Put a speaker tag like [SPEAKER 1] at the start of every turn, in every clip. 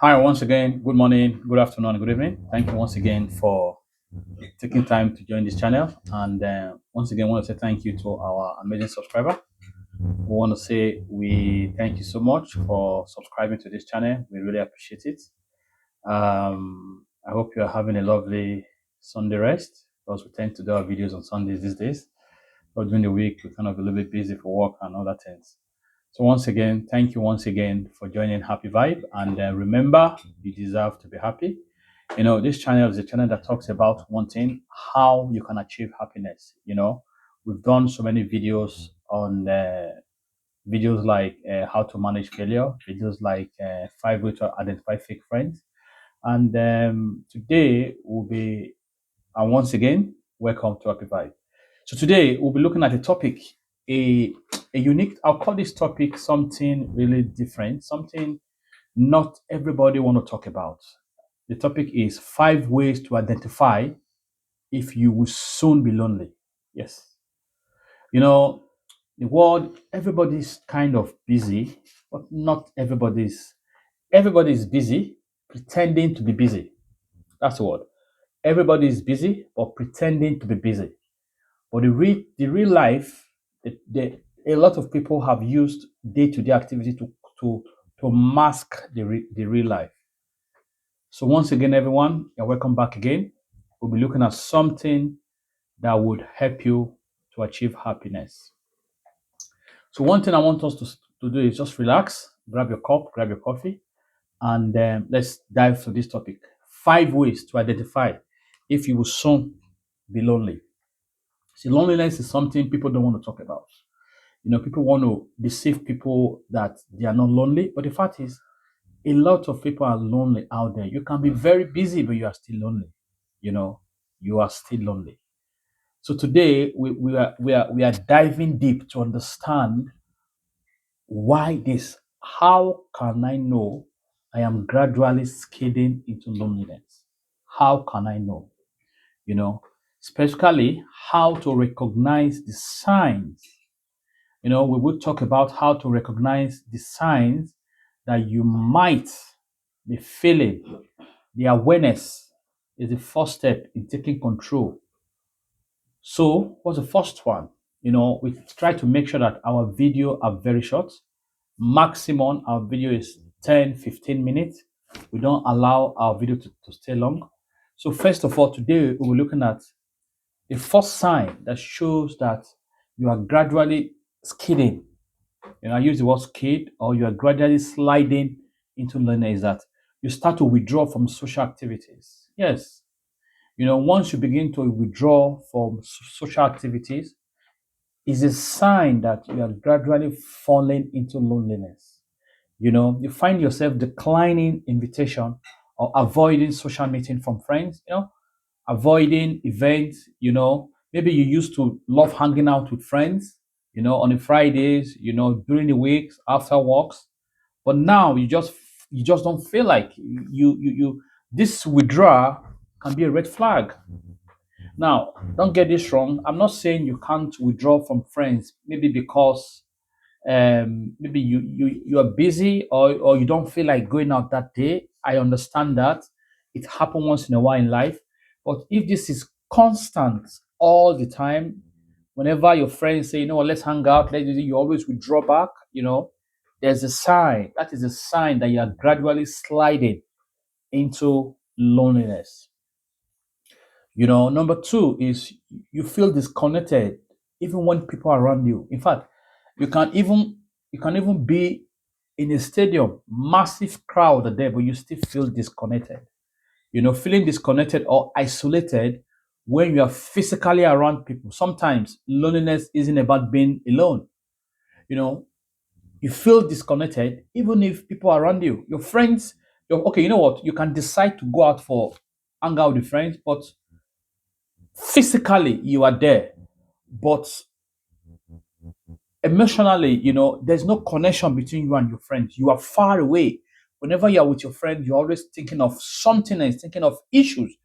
[SPEAKER 1] Hi, once again. Good morning, good afternoon, good evening. Thank you once again for taking time to join this channel. And once again, I want to say thank you to our amazing subscriber. We want to say we thank you so much for subscribing to this channel. We really appreciate it. I hope you are having a lovely Sunday rest because we tend to do our videos on Sundays these days. But during the week, we're kind of a little bit busy for work and other things. So once again, thank you once again for joining Happy Vibe. And remember, you deserve to be happy. This channel is a channel that talks about one thing, how you can achieve happiness. We've done so many videos on videos like how to manage failure, videos like 5 ways to identify fake friends. And today will be, and once again, welcome to Happy Vibe. So today we'll be looking at a topic, a, a unique, I'll call this topic something really different, something not everybody want to talk about. The topic is 5 ways to identify if you will soon be lonely. Yes. You know, the world, everybody's kind of busy, but not everybody is busy pretending to be busy. That's the word. Everybody is busy but pretending to be busy. But the real life, a lot of people have used day-to-day activity to to mask the real life. So once again, everyone, you're welcome back again. We'll be looking at something that would help you to achieve happiness. So one thing I want us to do is just relax, grab your cup, grab your coffee, and let's dive to this topic. 5 ways to identify if you will soon be lonely. See, loneliness is something people don't want to talk about. People want to deceive people that they are not lonely, but the fact is, a lot of people are lonely out there. You can be very busy, but you are still lonely. You know, you are still lonely. So today we are diving deep to understand why this. How can I know I am gradually skidding into loneliness? How can I know? You know, Specifically how to recognize the signs. We will talk about how to recognize the signs that you might be feeling. The awareness is the first step in taking control. So, what's the first one? We try to make sure that our video are very short. Maximum our video is 10, 15 minutes. We don't allow our video to stay long. So, first of all, today we're looking at the first sign that shows that you are gradually skidding. I use the word skid, or you are gradually sliding into loneliness, is that you start to withdraw from social activities. Yes. Once you begin to withdraw from social activities, is a sign that you are gradually falling into loneliness. You find yourself declining invitation or avoiding social meeting from friends, avoiding events. Maybe you used to love hanging out with friends, on the Fridays, during the weeks, after works. But now you just don't feel like this withdrawal can be a red flag. Now, don't get this wrong. I'm not saying you can't withdraw from friends, maybe because maybe you are busy, or you don't feel like going out that day. I understand that it happens once in a while in life. But if this is constant all the time, whenever your friends say, let's hang out, you always withdraw back. There's a sign. That is a sign that you are gradually sliding into loneliness. Number two is you feel disconnected even when people are around you. In fact, you can even be in a stadium, massive crowd are there, but you still feel disconnected. Feeling disconnected or isolated when you are physically around people. Sometimes loneliness isn't about being alone. You know, you feel disconnected even if people are around you. Your friends, okay, you know what? You can decide to go out for hang out with friends, but physically you are there, but emotionally, there's no connection between you and your friends. You are far away. Whenever you are with your friend, you're always thinking of something else, thinking of issues.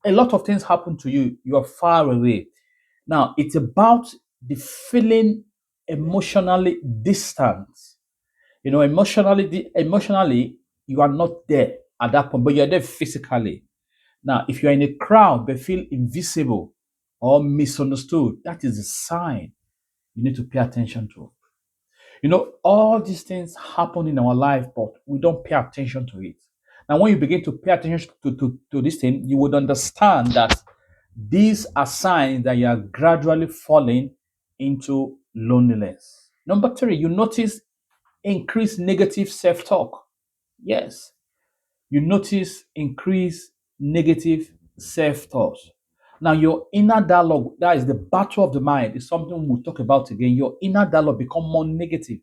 [SPEAKER 1] A lot of things happen to you. You are far away. Now, it's about the feeling emotionally distant. Emotionally, you are not there at that point, but you're there physically. Now, if you're in a crowd but feel invisible or misunderstood, that is a sign you need to pay attention to. All these things happen in our life, but we don't pay attention to it. Now, when you begin to pay attention to this thing, you would understand that these are signs that you are gradually falling into loneliness. Number three, you notice increased negative self talk. Yes, you notice increased negative self talk. Now, your inner dialogue, that is the battle of the mind, is something we'll talk about again. Your inner dialogue become more negative.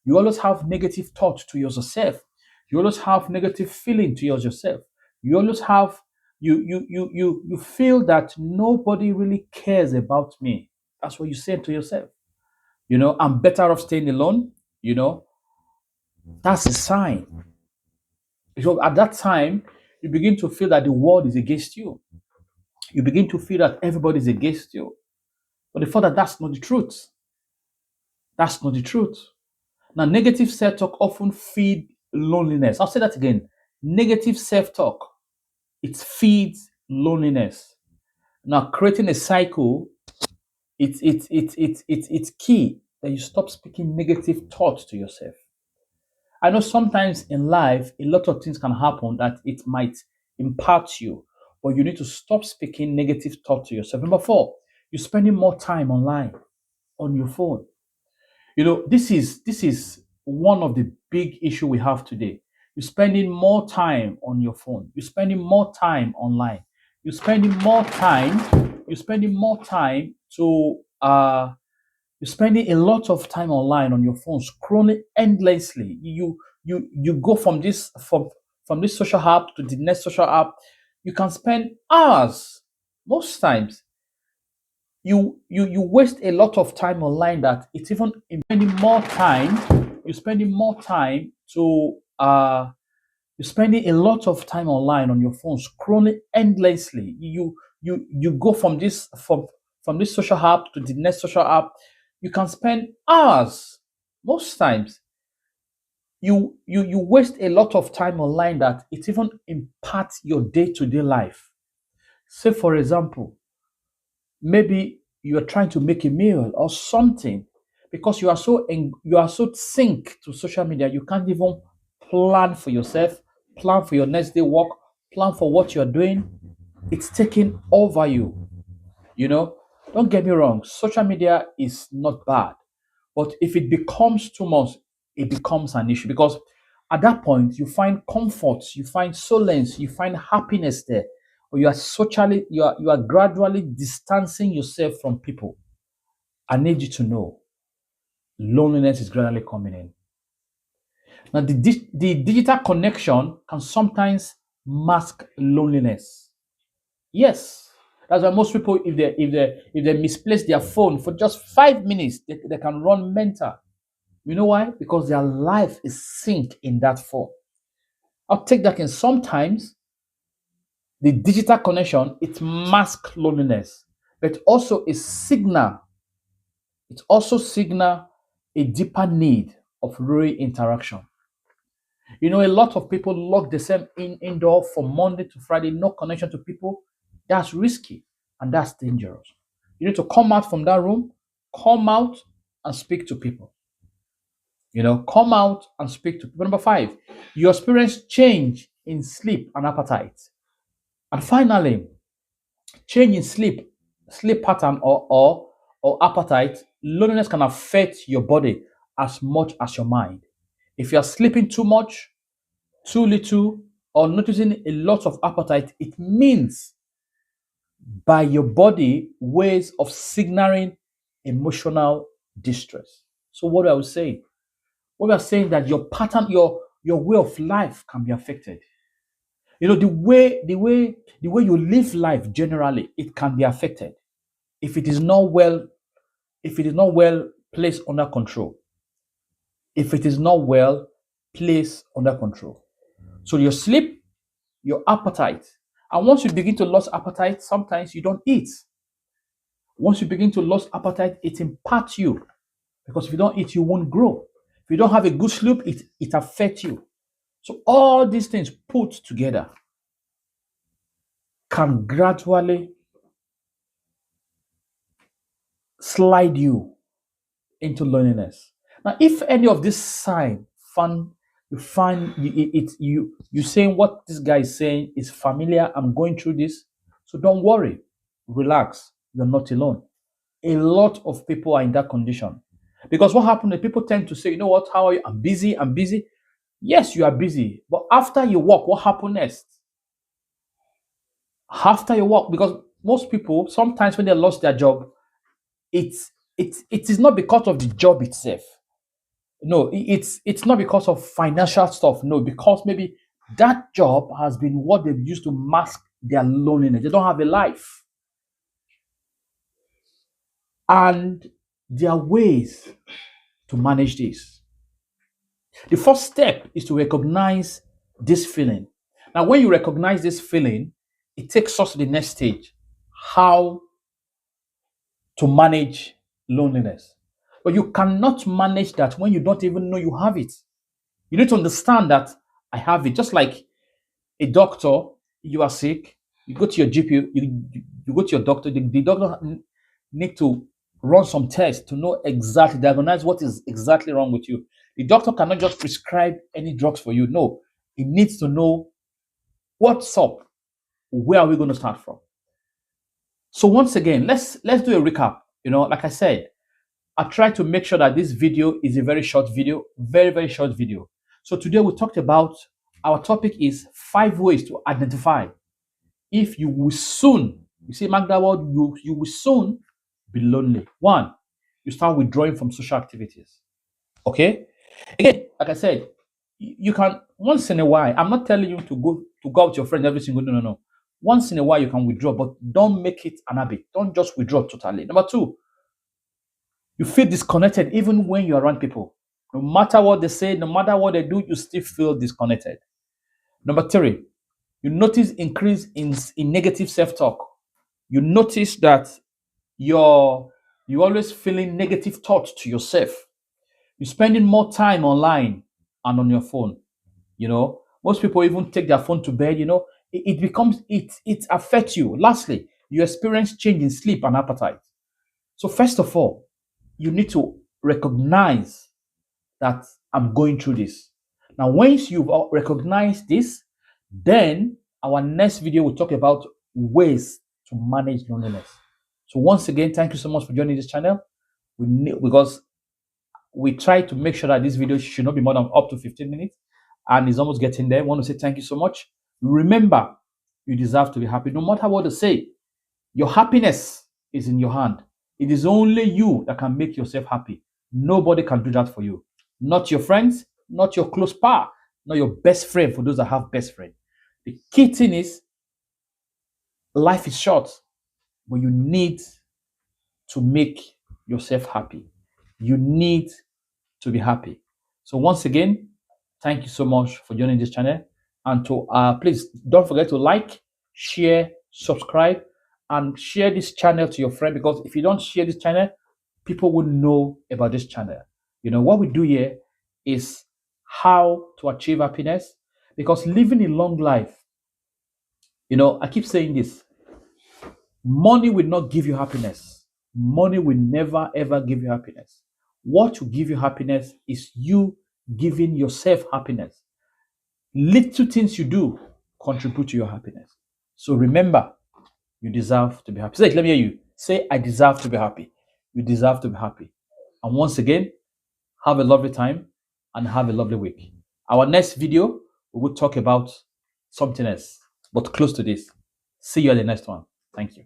[SPEAKER 1] You always have negative thoughts to yourself. You always have negative feeling to yourself. You always have you feel that nobody really cares about me. That's what you say to yourself. I'm better off staying alone. You know, that's a sign. So at that time, you begin to feel that the world is against you. You begin to feel that everybody is against you. But the fact that that's not the truth. That's not the truth. Now, negative self-talk often feed loneliness. I'll say that again. Negative self-talk, it feeds loneliness. Now, creating a cycle, it's key that you stop speaking negative thoughts to yourself. I know sometimes in life, a lot of things can happen that it might impact you, but you need to stop speaking negative thoughts to yourself. Number four, you're spending more time online on your phone. This is one of the big issue we have today. You're spending more time on your phone. You're spending more time online. You're spending more time. You're spending more time to you're spending a lot of time online on your phone, scrolling endlessly. You go from this social app to the next social app. You can spend hours. Most times, you waste a lot of time online that it's even spending more time. You're spending more time to you're spending a lot of time online on your phone, scrolling endlessly. You go from this social app to the next social app. You can spend hours. Most times, you waste a lot of time online that it even impacts your day-to-day life. Say, for example, maybe you are trying to make a meal or something because you are so synced to social media, you can't even plan for yourself, plan for your next day work, plan for what you're doing. It's taking over you. you know don't get me wrong, social media is not bad, but if it becomes too much, it becomes an issue because at that point you find comfort, you find solace, you find happiness there, or you are gradually distancing yourself from people. I need you to know loneliness is gradually coming in. Now, the digital connection can sometimes mask loneliness. Yes, that's why most people, if they misplace their phone for just 5 minutes, they can run mental. You know why? Because their life is synced in that phone. I'll take that in. Sometimes the digital connection, it masks loneliness, but also a signal. It also signal a deeper need of real interaction. A lot of people lock themselves indoor from Monday to Friday, no connection to people. That's risky and that's dangerous. You need to come out from that room, come out and speak to people. Come out and speak to people. Number five, you experience change in sleep and appetite. And finally, change in sleep pattern or appetite. Loneliness can affect your body as much as your mind. If you are sleeping too much, too little, or noticing a lot of appetite, it means by your body ways of signaling emotional distress. So what I would say, what we are saying that your pattern, your way of life can be affected. The way you live life generally, it can be affected if it is not well, if it is not well placed under control. If it is not well placed under control. So your sleep, your appetite. And once you begin to lose appetite, sometimes you don't eat. Once you begin to lose appetite, it impacts you. Because if you don't eat, you won't grow. If you don't have a good sleep, it affects you. So all these things put together can gradually slide you into loneliness. Now, if any of this sign fun you find you saying what this guy is saying is familiar, I'm going through this, so don't worry, relax, you're not alone. A lot of people are in that condition because what happened is people tend to say, you know what, how are you? I'm busy. Yes, you are busy, but after you work, what happened next? After you work, because most people sometimes when they lost their job, it is not because of the job itself. No, it's not because of financial stuff. No, because maybe that job has been what they've used to mask their loneliness. They don't have a life. And there are ways to manage this. The first step is to recognize this feeling. Now, when you recognize this feeling, it takes us to the next stage, how to manage loneliness. But you cannot manage that when you don't even know you have it. You need to understand that I have it. Just like a doctor, you are sick, you go to your GP, you go to your doctor, the doctor need to run some tests to know exactly, diagnose what is exactly wrong with you. The doctor cannot just prescribe any drugs for you. No, he needs to know what's up. Where are we going to start from? So once again, let's do a recap. Like I said, I try to make sure that this video is a very short video, very, very short video. So today we talked about, our topic is 5 ways to identify if you will soon, you see, mark that word, you will soon be lonely. 1, you start withdrawing from social activities. Okay? Again, like I said, you can once in a while, I'm not telling you to go out with your friends every single, no. Once in a while you can withdraw, but don't make it an habit. Don't just withdraw totally. Number 2, you feel disconnected even when you're around people. No matter what they say, no matter what they do, you still feel disconnected. Number 3, you notice increase in negative self-talk. You notice that you're always feeling negative thoughts to yourself. You're spending more time online and on your phone. Most people even take their phone to bed. It becomes it affects you. Lastly, you experience change in sleep and appetite. So first of all, you need to recognize that I'm going through this. Now, once you've recognized this, then our next video will talk about ways to manage loneliness. So once again, thank you so much for joining this channel. Because we try to make sure that this video should not be more than up to 15 minutes, and it's almost getting there. I want to say thank you so much. Remember, you deserve to be happy. No matter what they say, your happiness is in your hand. It is only you that can make yourself happy. Nobody can do that for you. Not your friends, not your close pal, not your best friend for those that have best friend. The key thing is, life is short, but you need to make yourself happy. You need to be happy. So once again, thank you so much for joining this channel. And to please don't forget to like, share, subscribe, and share this channel to your friend, because if you don't share this channel, people will know about this channel. What we do here is how to achieve happiness, because living a long life, I keep saying this, money will not give you happiness. Money will never ever give you happiness. What will give you happiness is you giving yourself happiness. Little things you do contribute to your happiness. So remember, you deserve to be happy. Say it, let me hear you. Say, I deserve to be happy. You deserve to be happy. And once again, have a lovely time and have a lovely week. Our next video, we will talk about something else, but close to this. See you at the next one. Thank you.